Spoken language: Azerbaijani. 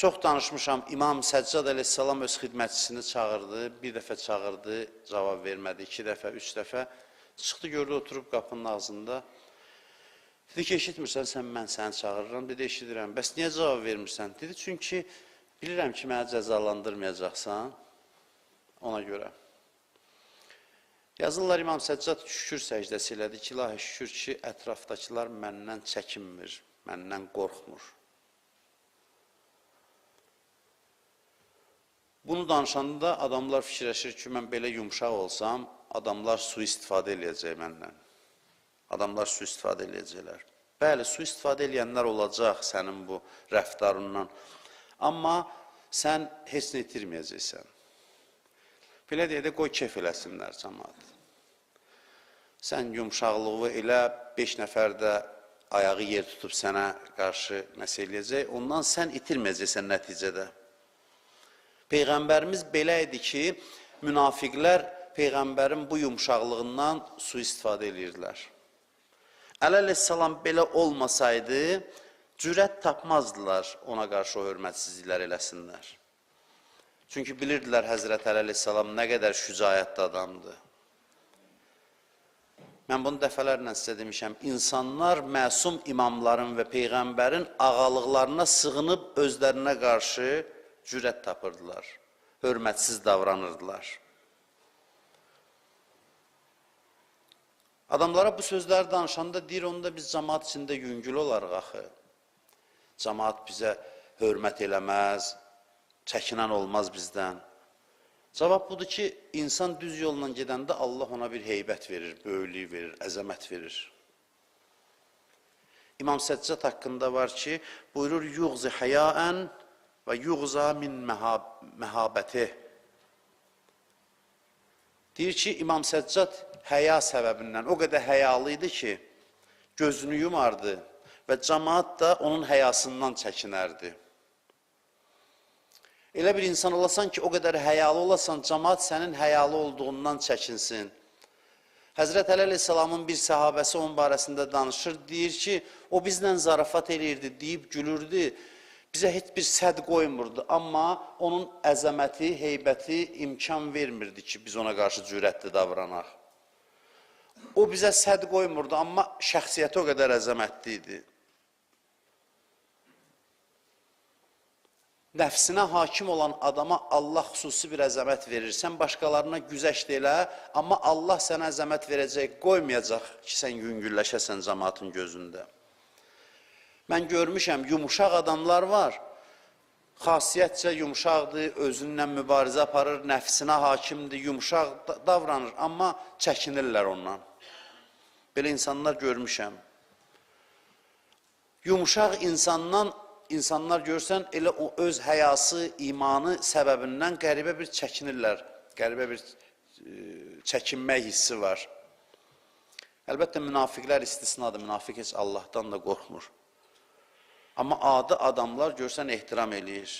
Çox danışmışam, İmam Səccad əleyhissalam öz xidmətçisini çağırdı, bir dəfə çağırdı, cavab vermədi, 2 dəfə, 3 dəfə. Çıxdı, gördü, oturub qapının ağzında. Dedi ki, eşitmirsən, mən səni çağırıram. Dedi, eşidirəm. Bəs niyə cavab vermirsən? Dedi, çünki bilirəm ki, mənə cəzalandırmayacaqsan, ona görə. Yazırlar, İmam Səccad şükür səcdəsi elədi ki, ilahi şükür ki, ətrafdakılar məndən çəkinmir, məndən qorxmur. Bunu danışanda adamlar fikirləşir ki, mən belə yumşaq olsam, adamlar sui-istifadə eləyəcək məndən. Adamlar sui-istifadə eləyəcəklər. Bəli, sui-istifadə eləyənlər olacaq sənin bu rəftarından. Amma sən heç nə itirməyəcəksən. Belə deyə də qoy kef eləsinlər cəmaat. Sən yumşaqlığı elə 5 nəfər də ayağı yer tutub sənə qarşı nəsə eləyəcək. Ondan sən itirməyəcəksən nəticədə. Peyğəmbərimiz belə idi ki, münafiqlər Peyğəmbərin bu yumşaqlığından sui-istifadə edirdilər. Əleyhissalam belə olmasaydı, cürət tapmazdılar ona qarşı o hörmətsizliklər eləsinlər. Çünki bilirdilər Həzrət Əleyhissalam nə qədər şücaətli adamdır. Mən bunu dəfələrlə sizə demişəm, insanlar məsum imamların və Peyğəmbərin ağalıqlarına sığınıb özlərinə qarşı cürət tapırdılar, hörmətsiz davranırdılar. Adamlara bu sözləri danışanda deyir, onda biz cəmaat içində yüngül olarıq axı. Cəmaat bizə hörmət eləməz, çəkinən olmaz bizdən. Cavab budur ki, insan düz yolla gedəndə Allah ona bir heybət verir, böyüklük verir, əzəmət verir. İmam Səccad haqqında var ki, buyurur, yuğzi həyaən və yuğza min məhabəti. Deyir ki, İmam Səccad həya səbəbindən o qədər həyalı idi ki, gözünü yumardı və cəmaat da onun həyasından çəkinərdi. Elə bir insan olasan ki, o qədər həyalı olasan, cəmaat sənin həyalı olduğundan çəkinsin. Həzrət Əli Əleyhisselamın bir səhabəsi onun barəsində danışır, deyir ki, o bizlə zarafat eləyirdi, deyib gülürdü, bizə heç bir səd qoymurdu, amma onun əzəməti, heybəti imkan vermirdi ki, biz ona qarşı cürətli davranaq. O bizə səd qoymurdu, amma şəxsiyyəti o qədər əzəmətli idi. Nəfsinə hakim olan adama Allah xüsusi bir əzəmət verir. Sən başqalarına güzəşt elə, amma Allah sənə əzəmət verəcək, qoymayacaq ki, sən yüngülləşəsən cəmaatın gözündə. Mən görmüşəm, yumuşaq adamlar var, xasiyyətcə yumuşaqdır, özünlə mübarizə aparır, nəfsinə hakimdir, yumuşaq davranır, amma çəkinirlər ondan. Belə insanlar görmüşəm. Yumuşaq insanlar görsən, elə o öz həyası, imanı səbəbindən qəribə bir çəkinirlər, qəribə bir çəkinmək hissi var. Əlbəttə, münafiqlər istisnadır, münafiq heç Allahdan da qorxmur. Amma adi adamlar görsən ehtiram eləyir.